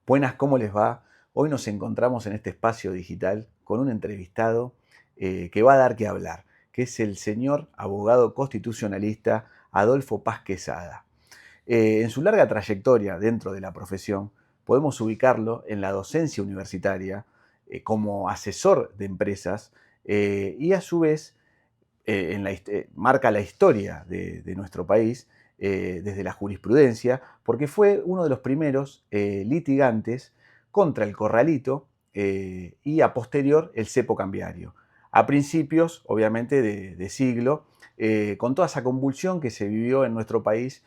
Buenas, ¿cómo les va? Hoy nos encontramos en este espacio digital con un entrevistado que va a dar que hablar, que es el señor abogado constitucionalista Adolfo Paz Quesada. En su larga trayectoria dentro de la profesión, podemos ubicarlo en la docencia universitaria, como asesor de empresas y a su vez marca la historia de nuestro país desde la jurisprudencia, porque fue uno de los primeros litigantes contra el corralito y a posterior el cepo cambiario. A principios, obviamente, de siglo, con toda esa convulsión que se vivió en nuestro país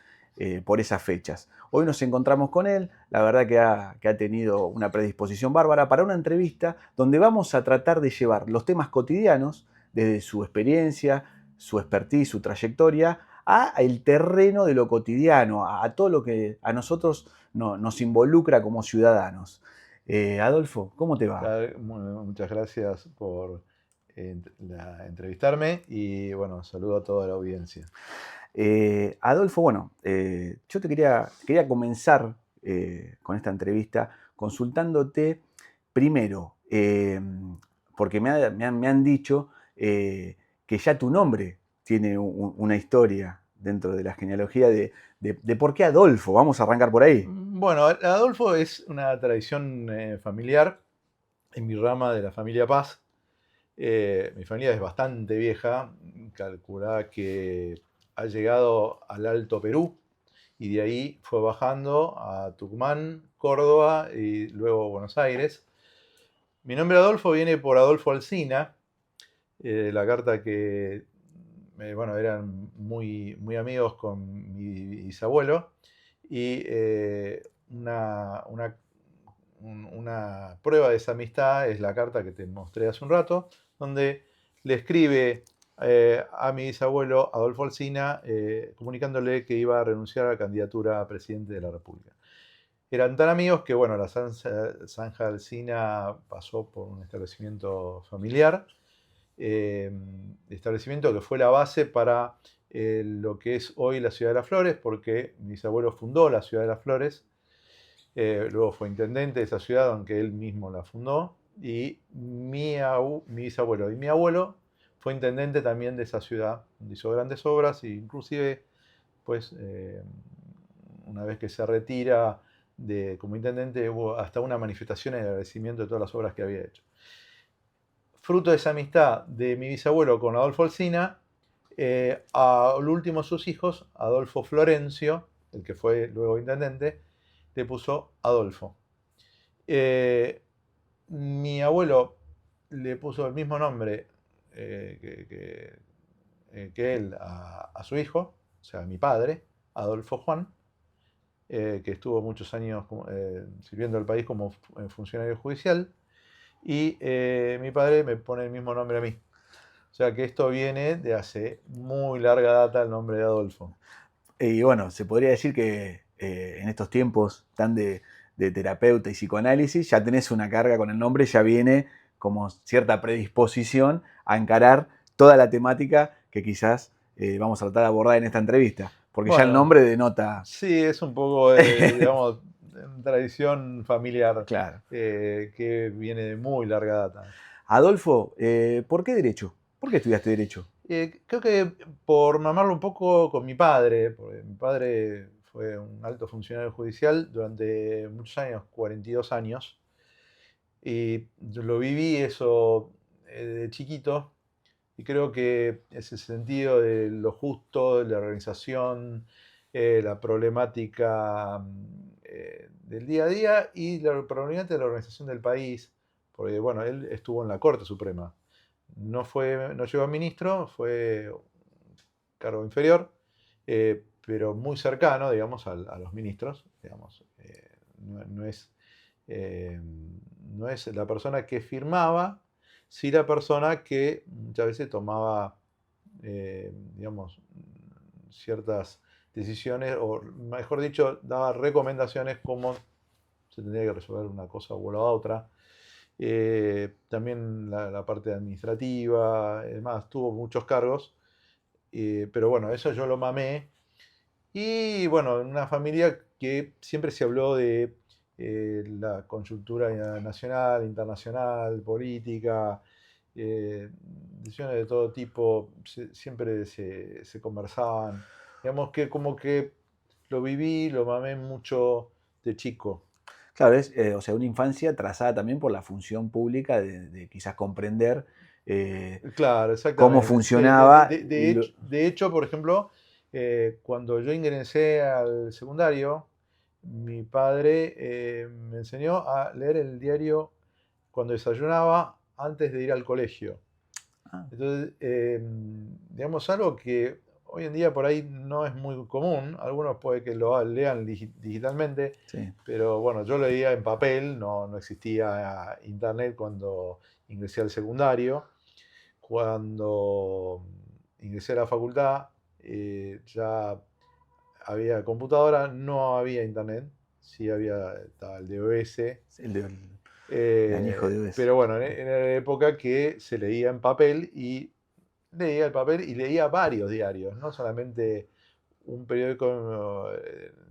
por esas fechas. Hoy nos encontramos con él, la verdad que ha tenido una predisposición bárbara para una entrevista donde vamos a tratar de llevar los temas cotidianos desde su experiencia, su expertise, su trayectoria, a el terreno de lo cotidiano, a todo lo que a nosotros nos involucra como ciudadanos. Adolfo, ¿cómo te va? Bueno, muchas gracias por entrevistarme y bueno, saludo a toda la audiencia. Adolfo, bueno, yo quería comenzar con esta entrevista consultándote primero, porque me han dicho que ya tu nombre tiene una historia dentro de la genealogía de por qué Adolfo. Vamos a arrancar por ahí. Bueno, Adolfo es una tradición familiar en mi rama de la familia Paz. Mi familia es bastante vieja, calculá que ha llegado al Alto Perú y de ahí fue bajando a Tucumán, Córdoba y luego Buenos Aires. Mi nombre Adolfo viene por Adolfo Alsina, la carta que, bueno, eran muy amigos con mi bisabuelo y una prueba de esa amistad es la carta que te mostré hace un rato, donde le escribe a mi bisabuelo Adolfo Alsina comunicándole que iba a renunciar a la candidatura a presidente de la República. Eran tan amigos que, bueno, la zanja Alsina pasó por un establecimiento familiar, eh, establecimiento que fue la base para lo que es hoy la Ciudad de las Flores, porque mi bisabuelo fundó la Ciudad de las Flores, luego fue intendente de esa ciudad, aunque él mismo la fundó, y mi bisabuelo y mi abuelo fue intendente también de esa ciudad, donde hizo grandes obras, e inclusive, pues, una vez que se retira como intendente, hubo hasta una manifestación en agradecimiento de todas las obras que había hecho. Fruto de esa amistad de mi bisabuelo con Adolfo Alsina, al último de sus hijos, Adolfo Florencio, el que fue luego intendente, le puso Adolfo. Eh, Mi abuelo le puso el mismo nombre que él a su hijo, o sea, a mi padre, Adolfo Juan, que estuvo muchos años sirviendo al país como funcionario judicial, y mi padre me pone el mismo nombre a mí. O sea que esto viene de hace muy larga data el nombre de Adolfo. Y bueno, se podría decir que en estos tiempos tan de terapeuta y psicoanálisis, ya tenés una carga con el nombre, ya viene como cierta predisposición a encarar toda la temática que quizás vamos a tratar de abordar en esta entrevista, porque ya el Bueno, nombre denota, sí, es un poco, digamos, tradición familiar claro. que viene de muy larga data. Adolfo, ¿por qué derecho? ¿Por qué estudiaste derecho? Creo que por mamarlo un poco con mi padre, porque mi padre fue un alto funcionario judicial durante muchos años, 42 años, y yo lo viví eso de chiquito, y creo que ese sentido de lo justo, de la organización, la problemática del día a día y la problemática de la organización del país, porque bueno, él estuvo en la Corte Suprema. No llegó a ministro, fue un cargo inferior, pero muy cercano, digamos, a los ministros, digamos. No es, eh, no es la persona que firmaba, sí la persona que muchas veces tomaba, digamos, ciertas decisiones, o mejor dicho, daba recomendaciones como se tendría que resolver una cosa o la otra. También la parte administrativa, además, tuvo muchos cargos, pero bueno, eso yo lo mamé. Y bueno, en una familia que siempre se habló de la coyuntura nacional, internacional, política, decisiones de todo tipo, siempre se conversaban. Digamos que como que lo viví, lo mamé mucho de chico. Claro, es o sea, una infancia trazada también por la función pública de quizás comprender Claro, cómo exactamente. funcionaba. De hecho, por ejemplo, cuando yo ingresé al secundario, mi padre me enseñó a leer el diario cuando desayunaba antes de ir al colegio. Ah, Entonces, digamos, algo que hoy en día por ahí no es muy común, algunos puede que lo lean digitalmente, sí. pero bueno, yo leía en papel, no existía internet cuando ingresé al secundario. Cuando ingresé a la facultad, ya había computadora, no había internet, sí estaba el DOS, El añejo de OS. pero bueno, en la época que se leía en papel y leía el papel y leía varios diarios, no solamente un periódico,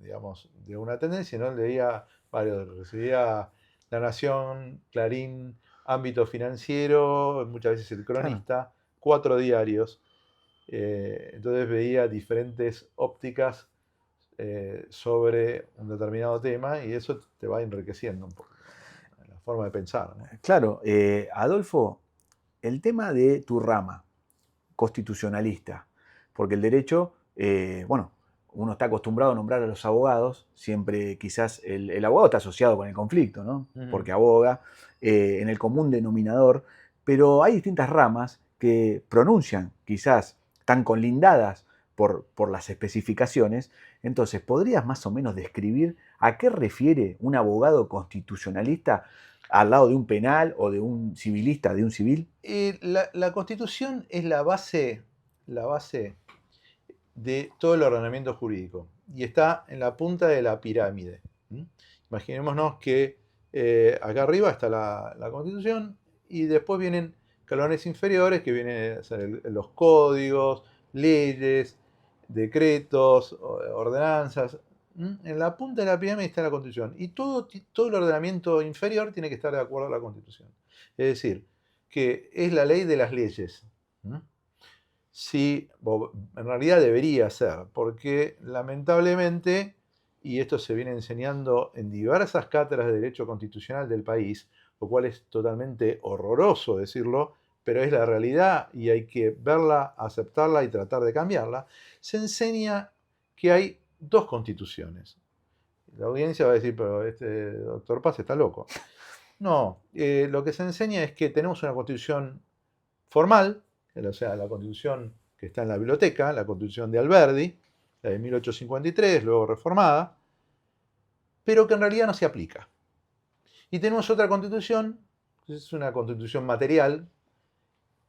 digamos, de una tendencia, sino leía varios. Recibía La Nación, Clarín, Ámbito Financiero, muchas veces El Claro. Cronista, 4 diarios. Entonces veía diferentes ópticas sobre un determinado tema y eso te va enriqueciendo un poco la forma de pensar, ¿no? Claro, Adolfo, el tema de tu rama constitucionalista, porque el derecho, bueno, uno está acostumbrado a nombrar a los abogados, siempre quizás el abogado está asociado con el conflicto, ¿no? Ujú. Porque aboga en el común denominador, pero hay distintas ramas que pronuncian, quizás están colindadas por las especificaciones. Entonces, ¿podrías más o menos describir a qué refiere un abogado constitucionalista al lado de un penal o de un civilista, de un civil? La Constitución es la base de todo el ordenamiento jurídico y está en la punta de la pirámide. Imaginémonos que acá arriba está la Constitución y después vienen escalones inferiores que vienen a ser los códigos, leyes, decretos, ordenanzas. En la punta de la pirámide está la Constitución y todo el ordenamiento inferior tiene que estar de acuerdo a la Constitución. Es decir, que es la ley de las leyes. Sí, en realidad debería ser, porque lamentablemente, y esto se viene enseñando en diversas cátedras de derecho constitucional del país, lo cual es totalmente horroroso decirlo, pero es la realidad y hay que verla, aceptarla y tratar de cambiarla, se enseña que hay dos constituciones. La audiencia va a decir, pero este doctor Paz está loco. No, lo que se enseña es que tenemos una constitución formal, o sea, la constitución que está en la biblioteca, la constitución de Alberdi, la de 1853, luego reformada, pero que en realidad no se aplica. Y tenemos otra constitución, que es una constitución material,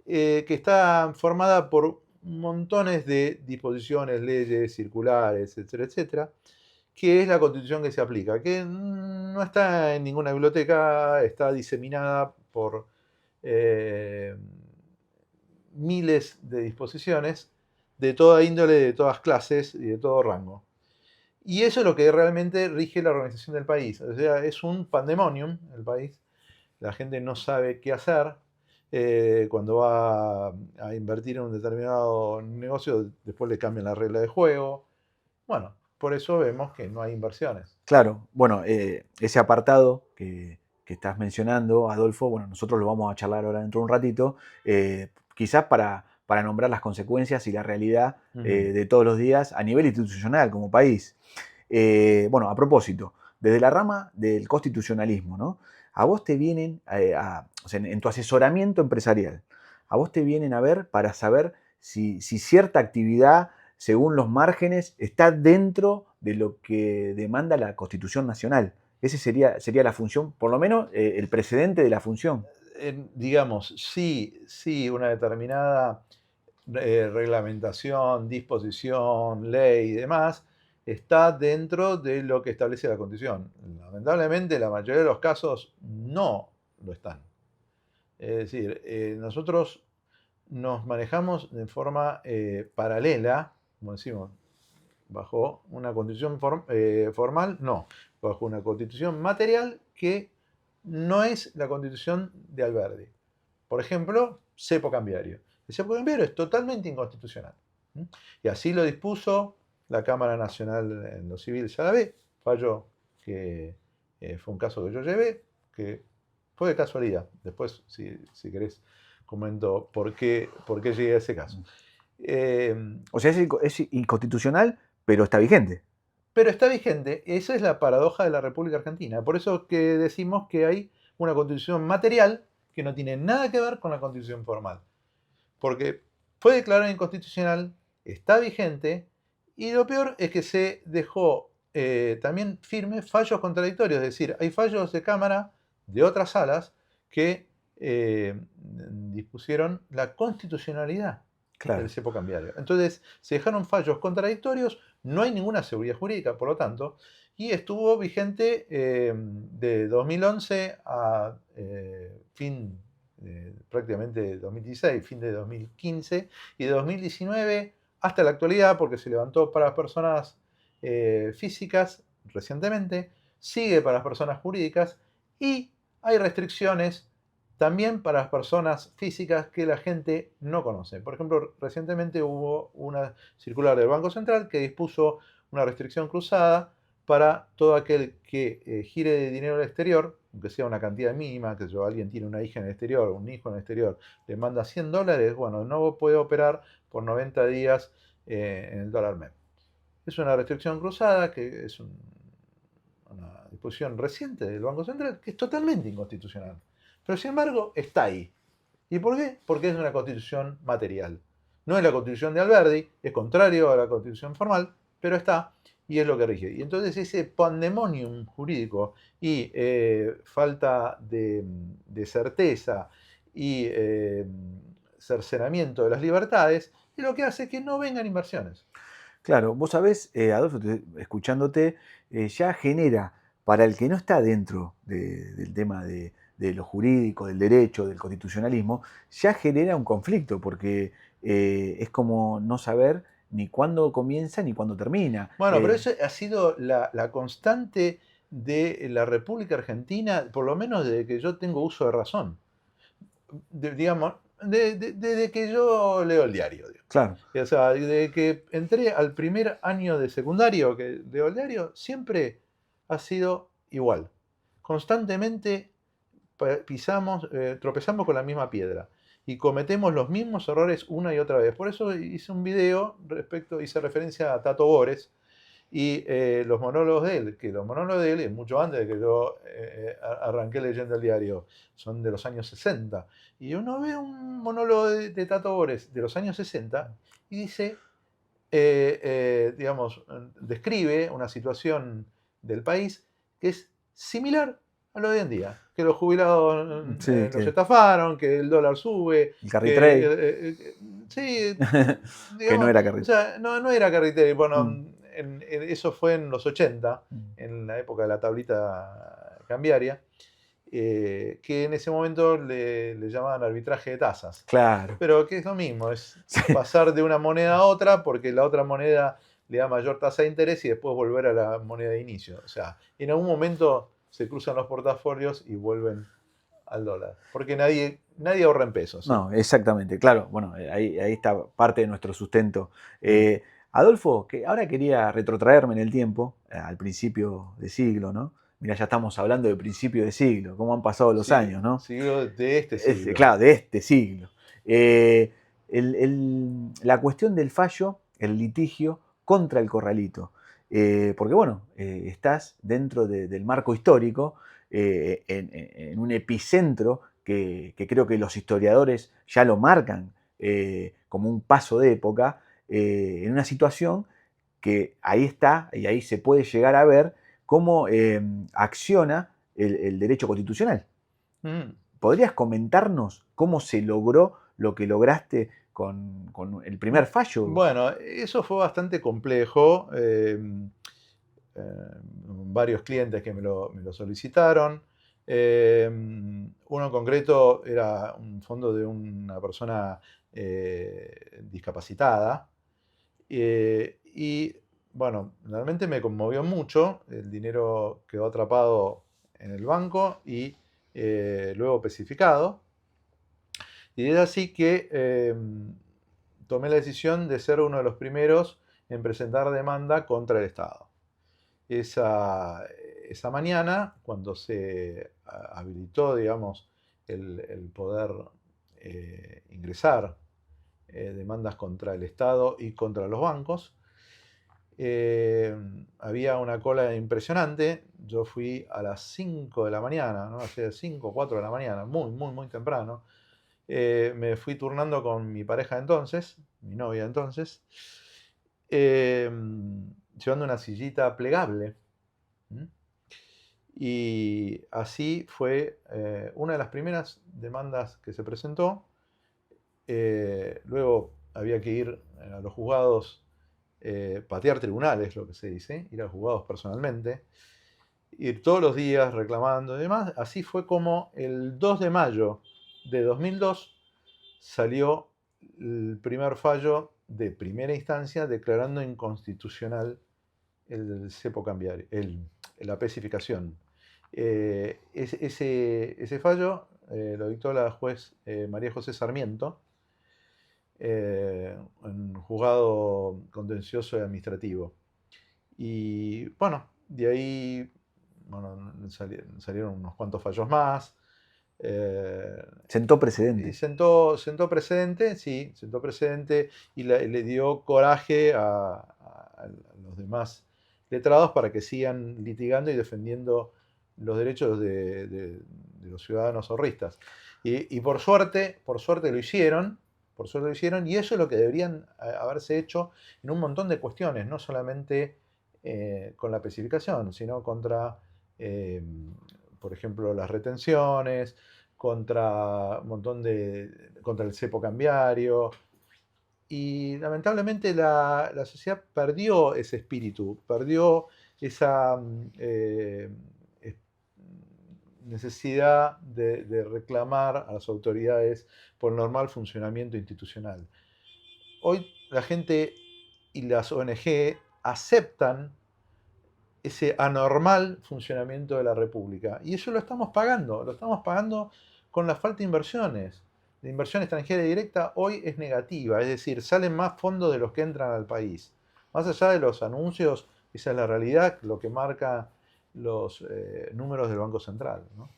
que está formada por montones de disposiciones, leyes, circulares, etcétera, etcétera, que es la constitución que se aplica, que no está en ninguna biblioteca, está diseminada por miles de disposiciones de toda índole, de todas clases y de todo rango. Y eso es lo que realmente rige la organización del país. O sea, es un pandemonium el país. La gente no sabe qué hacer. Cuando va a invertir en un determinado negocio, después le cambian la regla de juego. Bueno, por eso vemos que no hay inversiones. Claro, bueno, ese apartado que estás mencionando, Adolfo, bueno, nosotros lo vamos a charlar ahora dentro de un ratito, quizás para nombrar las consecuencias y la realidad de todos los días a nivel institucional como país. Bueno, a propósito, desde la rama del constitucionalismo, ¿no? A vos te vienen, o sea, en tu asesoramiento empresarial, a vos te vienen a ver para saber si cierta actividad, según los márgenes, está dentro de lo que demanda la Constitución Nacional. Ese sería la función, por lo menos el precedente de la función. Digamos, sí, una determinada reglamentación, disposición, ley y demás, está dentro de lo que establece la Constitución. Lamentablemente, la mayoría de los casos no lo están. Es decir, nosotros nos manejamos de forma paralela, como decimos, bajo una constitución formal, no. bajo una constitución material que no es la constitución de Alberdi. Por ejemplo, cepo cambiario. El cepo cambiario es totalmente inconstitucional. Y así lo dispuso la Cámara Nacional en lo Civil, ya la ve, fallo que fue un caso que yo llevé, que fue de casualidad. Después, si querés, comento por qué llegué a ese caso. O sea, es inconstitucional, pero está vigente. Pero está vigente. Esa es la paradoja de la República Argentina. Por eso que decimos que hay una constitución material que no tiene nada que ver con la constitución formal. Porque fue declarada inconstitucional, está vigente, y lo peor es que se dejó también firme fallos contradictorios. Es decir, hay fallos de Cámara de otras salas que dispusieron la constitucionalidad del cepo cambiario. Entonces, se dejaron fallos contradictorios, no hay ninguna seguridad jurídica, por lo tanto, y estuvo vigente de 2011 a fin prácticamente 2016, fin de 2015, y de 2019 hasta la actualidad, porque se levantó para las personas físicas recientemente, sigue para las personas jurídicas, y hay restricciones también para las personas físicas que la gente no conoce. Por ejemplo, recientemente hubo una circular del Banco Central que dispuso una restricción cruzada para todo aquel que gire de dinero al exterior, aunque sea una cantidad mínima, que si alguien tiene una hija en el exterior, un hijo en el exterior, le manda $100, bueno, no puede operar por 90 días en el dólar MEP. Es una restricción cruzada, que es una disposición reciente del Banco Central, que es totalmente inconstitucional. Pero sin embargo, está ahí. ¿Y por qué? Porque es una constitución material. No es la constitución de Alberdi, es contrario a la constitución formal, pero está y es lo que rige. Y entonces ese pandemonium jurídico y falta de certeza y cercenamiento de las libertades es lo que hace que no vengan inversiones. Claro, vos sabés, Adolfo, escuchándote, ya genera para el que no está dentro del tema de lo jurídico, del derecho, del constitucionalismo, ya genera un conflicto, porque es como no saber ni cuándo comienza ni cuándo termina. Bueno, pero eso ha sido la constante de la República Argentina, por lo menos desde que yo tengo uso de razón. Digamos, desde que yo leo el diario. Digamos. Claro. O sea, desde que entré al primer año de secundario que leo el diario, siempre ha sido igual. Constantemente tropezamos con la misma piedra y cometemos los mismos errores una y otra vez. Por eso hice un video hice referencia a Tato Bores y los monólogos de él, que los monólogos de él es mucho antes de que yo arranqué leyendo el diario, son de los años 60. Y uno ve un monólogo de Tato Bores de los años 60 y dice, digamos, describe una situación del país que es similar a lo de hoy en día. Que los jubilados Sí, los estafaron, que el dólar sube. El carry trade. Sí, digamos, que no era carry o sea, no era carry trade. Bueno, Mm. eso fue en los 80, en la época de la tablita cambiaria, que en ese momento le llamaban arbitraje de tasas. Claro. Pero que es lo mismo, es Sí. pasar de una moneda a otra porque la otra moneda le da mayor tasa de interés y después volver a la moneda de inicio. O sea, en algún momento se cruzan los portafolios y vuelven al dólar. Porque nadie ahorra en pesos. ¿sí? No, exactamente, claro. Bueno, ahí está parte de nuestro sustento. Adolfo, que ahora quería retrotraerme en el tiempo, al principio de siglo, ¿no? Mira, ya estamos hablando de principio de siglo, cómo han pasado los años, ¿no? Siglo de este siglo. Claro, de este siglo. La cuestión del fallo, el litigio contra el corralito. Porque bueno, estás dentro del marco histórico, en un epicentro que creo que los historiadores ya lo marcan como un paso de época, en una situación que ahí está y ahí se puede llegar a ver cómo acciona el derecho constitucional. ¿Podrías comentarnos cómo se logró lo que lograste con el primer fallo? Bueno, eso fue bastante complejo. Varios clientes que me lo solicitaron. Uno en concreto era un fondo de una persona discapacitada. Y bueno, realmente me conmovió mucho. El dinero quedó atrapado en el banco y luego especificado. Y es así que tomé la decisión de ser uno de los primeros en presentar demanda contra el Estado. Esa, esa mañana, cuando se habilitó, digamos, el poder ingresar demandas contra el Estado y contra los bancos, había una cola impresionante. Yo fui a las 5 de la mañana, ¿no? Hace 5 o 4 de la mañana, muy, muy, muy temprano. Me fui turnando con mi pareja de entonces, mi novia de entonces, eh, llevando una sillita plegable. ¿Mm? Y así fue una de las primeras demandas que se presentó. Luego había que ir a los juzgados, patear tribunales, lo que se dice, ir a los juzgados personalmente, ir todos los días reclamando y demás. Así fue como el 2 de mayo de 2002 salió el primer fallo de primera instancia declarando inconstitucional el cepo cambiario, la especificación. Ese fallo lo dictó la juez María José Sarmiento en juzgado contencioso y administrativo. Y bueno, de ahí bueno, salieron unos cuantos fallos más. Sentó Y precedente. sentó precedente, sí, sentó precedente y le dio coraje a los demás letrados para que sigan litigando y defendiendo los derechos de los ciudadanos zorristas. Y por suerte lo hicieron, por suerte lo hicieron, y eso es lo que deberían haberse hecho en un montón de cuestiones, no solamente con la especificación, sino contra, eh, por ejemplo, las retenciones, contra un montón contra el cepo cambiario. Y lamentablemente la sociedad perdió ese espíritu, perdió esa necesidad de reclamar a las autoridades por el normal funcionamiento institucional. Hoy la gente y las ONG aceptan ese anormal funcionamiento de la República. Y eso lo estamos pagando con la falta de inversiones. La inversión extranjera directa hoy es negativa, es decir, salen más fondos de los que entran al país. Más allá de los anuncios, esa es la realidad, lo que marca los números del Banco Central, ¿no?